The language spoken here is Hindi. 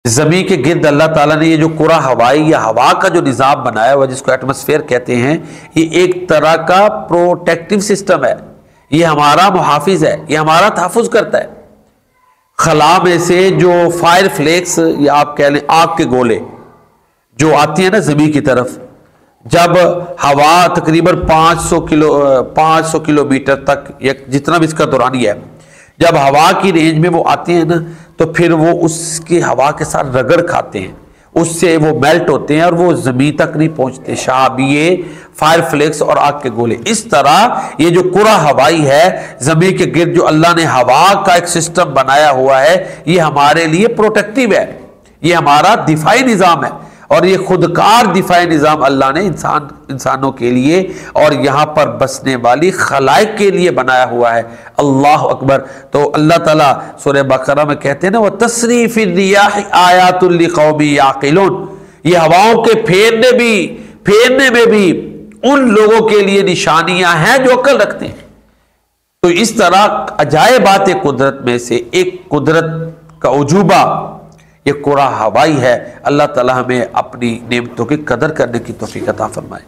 ज़मीन के गिर्द अल्लाह ताला ने ये जो कुरा हवाई या हवा का जो निज़ाम बनाया हुआ जिसको एटमॉस्फेयर कहते हैं, ये एक तरह का प्रोटेक्टिव सिस्टम है। ये हमारा मुहाफिज है, ये हमारा तहफ़्फ़ुज़ करता है। खला में से जो फायर फ्लेक्स या आप कह लें आग के गोले जो आती है ना ज़मीन की तरफ, जब हवा तकरीबन 500 किलोमीटर तक या जितना भी इसका दौरानिया है, जब हवा की रेंज में वो आती है ना, तो फिर वो उसकी हवा के साथ रगड़ खाते हैं, उससे वो मेल्ट होते हैं और वो ज़मीन तक नहीं पहुंचते। शाबिये फायर फ्लेक्स और आग के गोले। इस तरह ये जो कुरा हवाई है ज़मीन के गिर्द जो अल्लाह ने हवा का एक सिस्टम बनाया हुआ है, ये हमारे लिए प्रोटेक्टिव है, ये हमारा दिफाई निज़ाम है और ये खुदकार दिफाई निज़ाम अल्लाह ने इंसानों के लिए और यहाँ पर बसने वाली खलाइक के लिए बनाया हुआ है। अल्लाह अकबर। तो अल्लाह ताला सूरह बकरा में कहते हैं ना, वह तसरीफ़िर रियाह आयातुल लिक़ौमी याक़िलून, ये हवाओं के फेरने में भी उन लोगों के लिए निशानियां हैं जो अक्ल रखते हैं। तो इस तरह अजायबात कुदरत में से एक कुदरत का उजूबा ये कुरा हवाई है। अल्लाह ताला हमें अपनी नेमतों की कदर करने की तौफीक अता फरमाए।